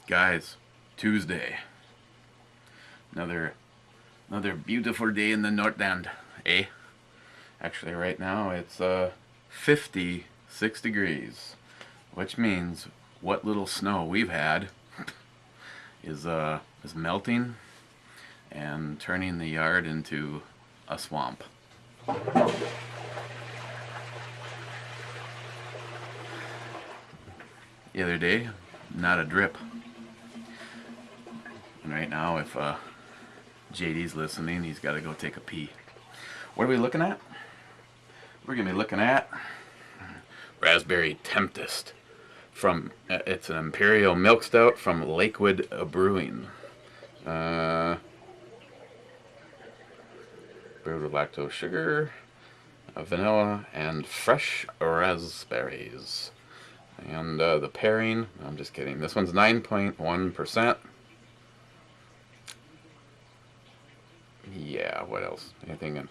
Guys, Tuesday. Another beautiful day in the North End, eh? Actually, right now it's 56 degrees, which means what little snow we've had is melting and turning the yard into a swamp. The other day, not a drip. And right now, if JD's listening, he's got to go take a pee. What are we looking at? We're going to be looking at Raspberry Temptress from, it's an Imperial milk stout from Lakewood Brewing. Brewed with lactose sugar, vanilla, and fresh raspberries. And the pairing, I'm just kidding, this one's 9.1%. Yeah, what else? Nothing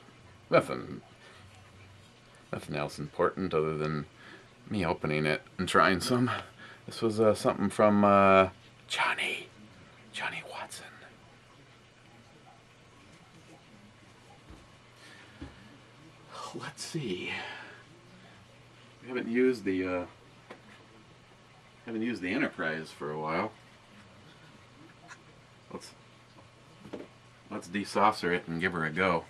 else important other than me opening it and trying some. This was something from Johnnie Watson. Let's see. We haven't used the Enterprise for a while. Let's desaucer it and give her a go.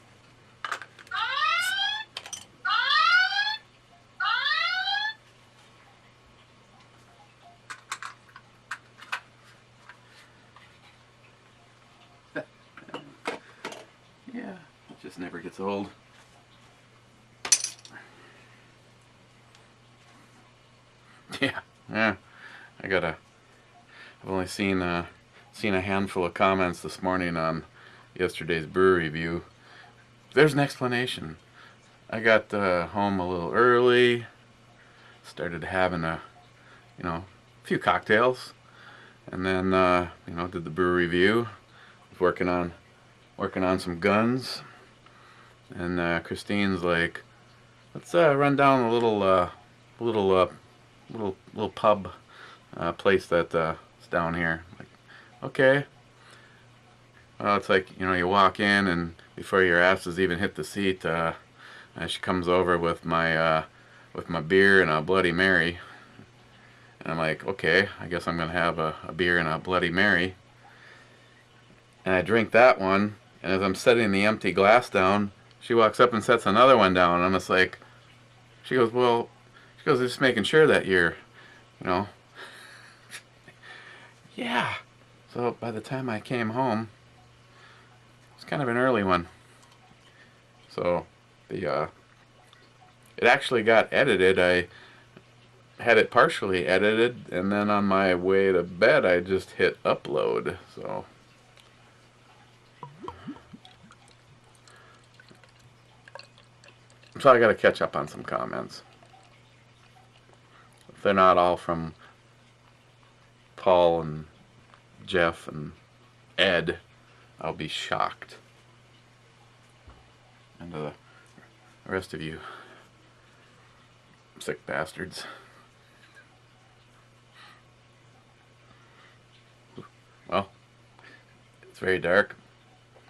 Yeah, it just never gets old. Yeah. I've only seen a handful of comments this morning on yesterday's brew review. There's an explanation. I got home a little early, started having a few cocktails, and then did the brew review. Was working on some guns, and Christine's like, let's run down a little pub place that's down here. Like, okay. Well, it's like, you walk in, and before your ass has even hit the seat, she comes over with my beer and a Bloody Mary. And I'm like, okay, I guess I'm going to have a beer and a Bloody Mary. And I drink that one, and as I'm setting the empty glass down, she walks up and sets another one down. And I'm just like, she goes, just making sure that you're, yeah. So by the time I came home, it's kind of an early one. So it actually got edited. I had it partially edited, and then on my way to bed, I just hit upload. So I got to catch up on some comments. If they're not all from Paul and Jeff and Ed, I'll be shocked. And the rest of you sick bastards. Well, it's very dark.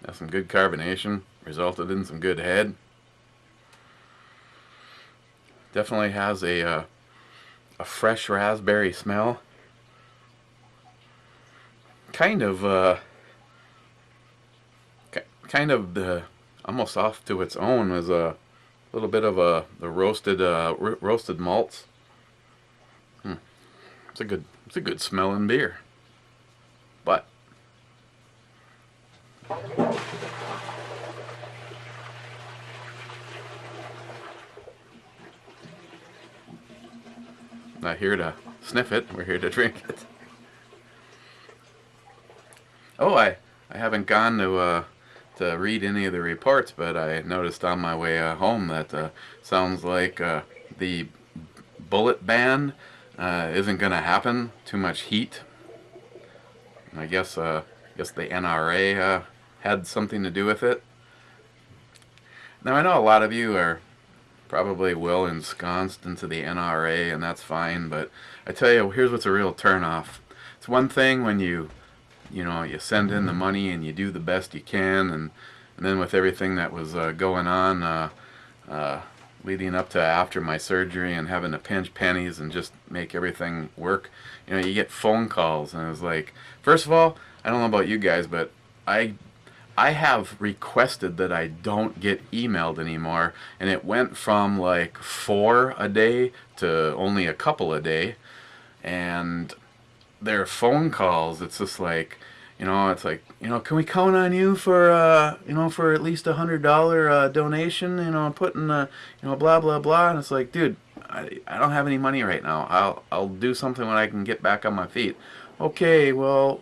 Has some good carbonation. Resulted in some good head. Definitely has a fresh raspberry smell. Kind of the almost off to its own is a little bit of the roasted malts. It's a good smelling beer. But not here to sniff it, we're here to drink it. Oh, I haven't gone to read any of the reports, but I noticed on my way home that sounds like the bullet ban isn't going to happen. Too much heat. I guess the NRA had something to do with it. Now, I know a lot of you are probably well ensconced into the NRA, and that's fine, but I tell you, here's what's a real turnoff. it's one thing when you know, you send in the money and you do the best you can, and then with everything that was going on leading up to after my surgery and having to pinch pennies and just make everything work, you know, you get phone calls, and it was like, first of all, I don't know about you guys, but I have requested that I don't get emailed anymore, and it went from like 4 a day to only a couple a day, and their phone calls, it's just like, you know, it's like, you know, can we count on you for, you know, for at least $100 donation, you know, putting, you know, blah, blah, blah. And it's like, dude, I don't have any money right now. I'll do something when I can get back on my feet. Okay, well,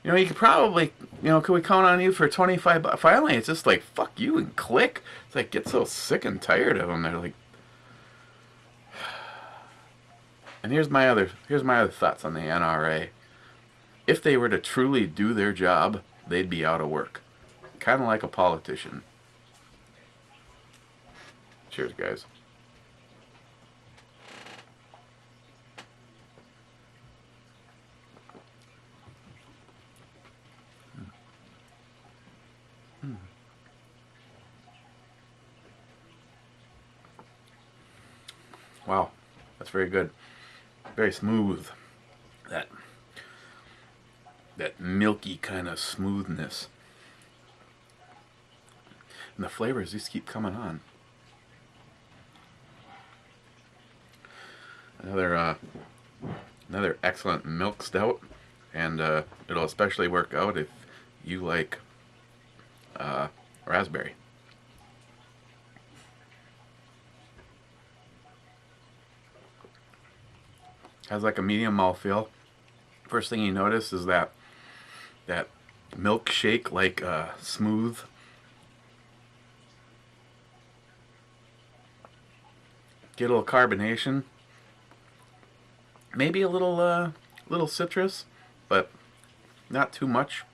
you know, you could probably, you know, can we count on you for 25 bucks? Finally, it's just like, fuck you, and click. It's like, get so sick and tired of them. They're like, and here's my other thoughts on the NRA. If they were to truly do their job, they'd be out of work. Kind of like a politician. Cheers, guys. Wow, that's very good. Very smooth. That milky kind of smoothness. And the flavors just keep coming on. Another excellent milk stout, and it'll especially work out if you like raspberry. Has like a medium mouthfeel. First thing you notice is that milkshake like smooth. Get a little carbonation. Maybe a little citrus, but not too much.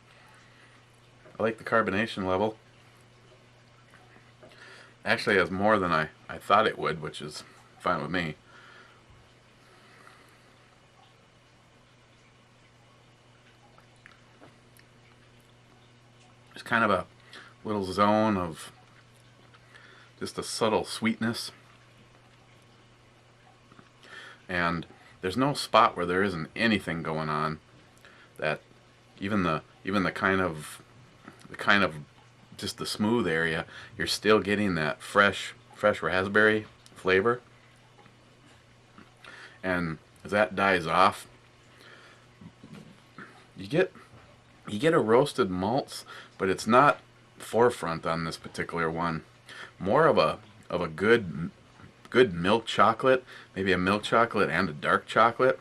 I like the carbonation level. Actually has more than I thought it would, which is fine with me. There's kind of a little zone of just a subtle sweetness. And there's no spot where there isn't anything going on. That even the kind of just the smooth area, you're still getting that fresh raspberry flavor. And as that dies off, you get a roasted malts, but it's not forefront on this particular one. More of a good milk chocolate, maybe a milk chocolate and a dark chocolate.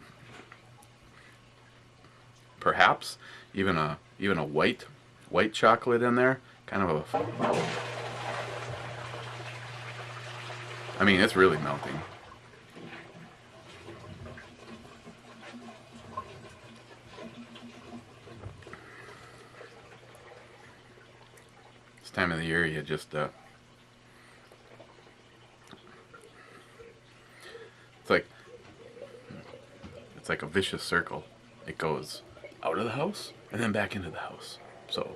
Perhaps even a white chocolate in there. Kind of a, I mean, it's really melting. This time of the year, you just it's like a vicious circle. It goes out of the house and then back into the house. So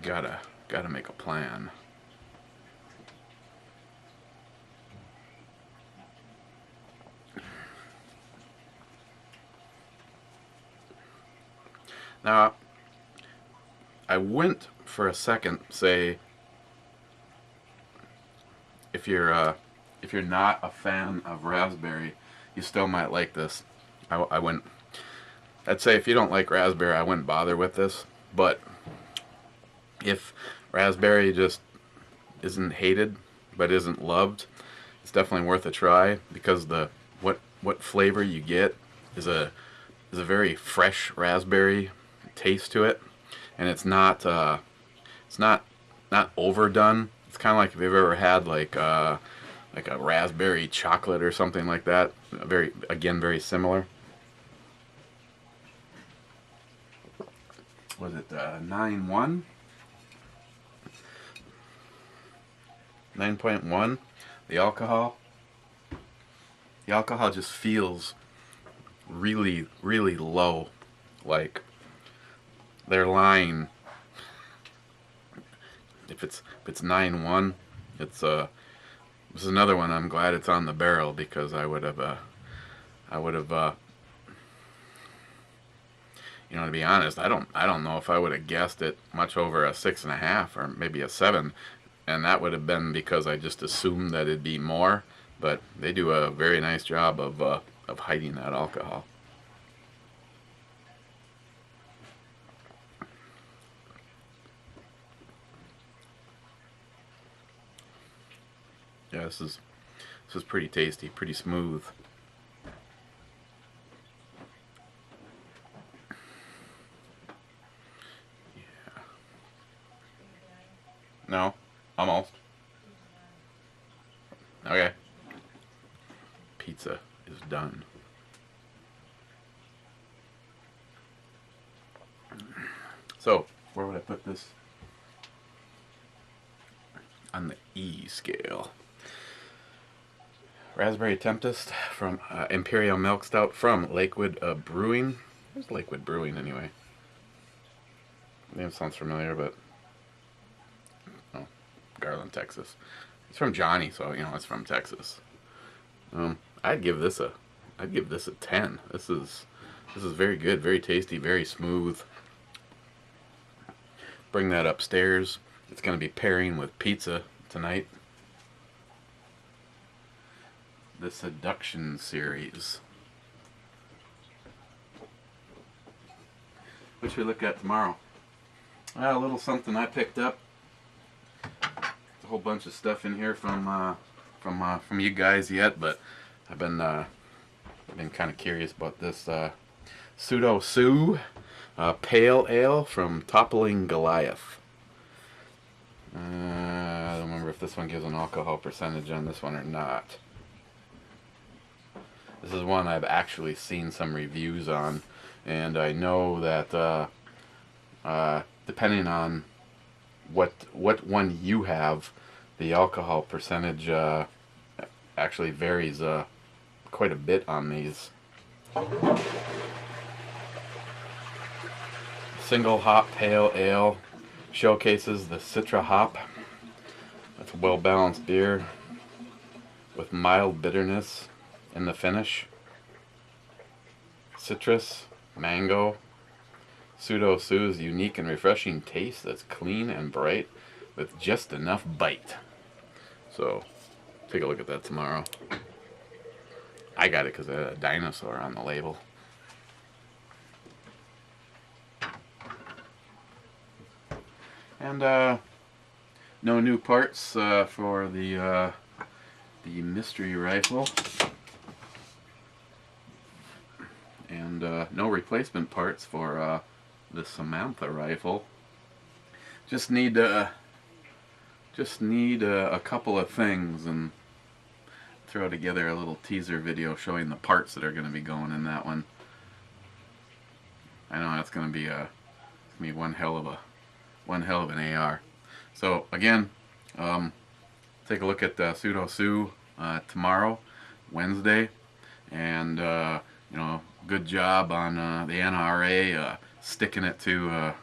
gotta make a plan. Now, I wouldn't for a second say if you're not a fan of raspberry, you still might like this. I wouldn't. I'd say if you don't like raspberry, I wouldn't bother with this. But if raspberry just isn't hated but isn't loved, it's definitely worth a try, because the what flavor you get is a very fresh raspberry taste to it, and it's not overdone. It's kind of like if you've ever had like a raspberry chocolate or something like that. Very similar. Was it 9.1? 9.1. The alcohol just feels really, really low. Like, they're lying. If it's 9-1, it's this is another one. I'm glad it's on the barrel, because I would have you know, to be honest, I don't know if I would have guessed it much over a 6.5 or maybe a 7, and that would have been because I just assumed that it'd be more. But they do a very nice job of hiding that alcohol. Yeah, this is pretty tasty, pretty smooth. Yeah. No, almost. Okay. Pizza is done. So, where would I put this on the E scale? Raspberry Temptress from Imperial Milk Stout from Lakewood Brewing. Where's Lakewood Brewing anyway? The name sounds familiar, but oh, Garland, Texas. It's from Johnnie, so you know it's from Texas. I'd give this a 10. This is very good, very tasty, very smooth. Bring that upstairs. It's going to be pairing with pizza tonight. The Seduction series, which we look at tomorrow. A little something I picked up. There's a whole bunch of stuff in here from you guys yet, but I've been kind of curious about this Pseudo Sue Pale Ale from Toppling Goliath. I don't remember if this one gives an alcohol percentage on this one or not. This is one I've actually seen some reviews on, and I know that depending on what one you have, the alcohol percentage actually varies quite a bit on these. Single hop pale ale showcases the Citra hop. That's a well-balanced beer with mild bitterness in the finish. Citrus, mango. Pseudo Sue's unique and refreshing taste that's clean and bright with just enough bite. So, take a look at that tomorrow. I got it because it had a dinosaur on the label. And no new parts for the mystery rifle, and no replacement parts for the Samantha rifle. Just need a couple of things, and throw together a little teaser video showing the parts that are going to be going in that one. I know that's going to be one hell of an AR. So again, take a look at Pseudo Sue tomorrow, Wednesday, and you know, good job on the NRA sticking it to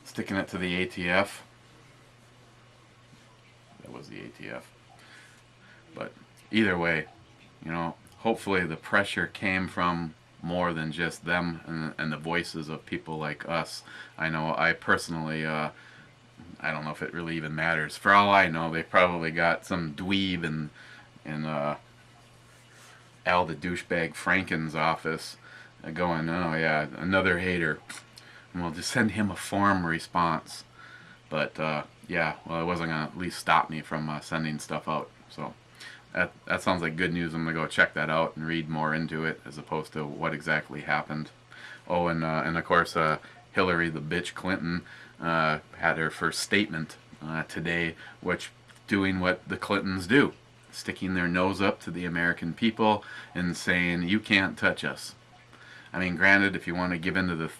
the ATF. That was the ATF. But either way, you know, hopefully the pressure came from more than just them and the voices of people like us. I know I personally, I don't know if it really even matters. For all I know, they probably got some dweeb in Al the douchebag Franken's office going, oh yeah, another hater. And we'll just send him a form response. But yeah, well, it wasn't going to at least stop me from sending stuff out. So that sounds like good news. I'm going to go check that out and read more into it as opposed to what exactly happened. Oh, and of course, Hillary the bitch Clinton had her first statement today, which doing what the Clintons do, sticking their nose up to the American people and saying, you can't touch us. I mean, granted, if you want to give into the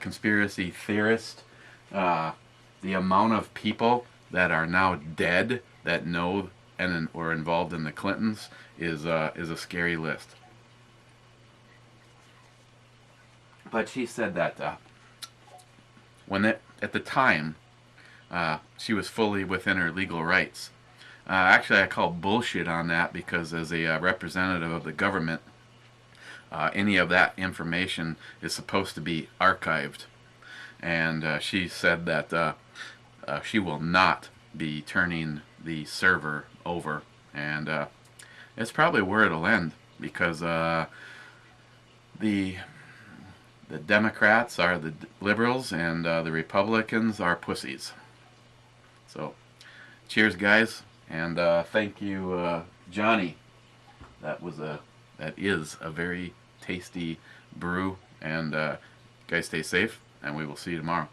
conspiracy theorist, the amount of people that are now dead that know and were involved in the Clintons is a scary list. But she said that at the time, she was fully within her legal rights. Actually, I call bullshit on that, because as a representative of the government, any of that information is supposed to be archived. And she said that she will not be turning the server over. And it's probably where it'll end, because the Democrats are the liberals, and the Republicans are pussies. So, cheers, guys, and thank you, Johnnie. That is a very tasty brew, and guys, stay safe, and we will see you tomorrow.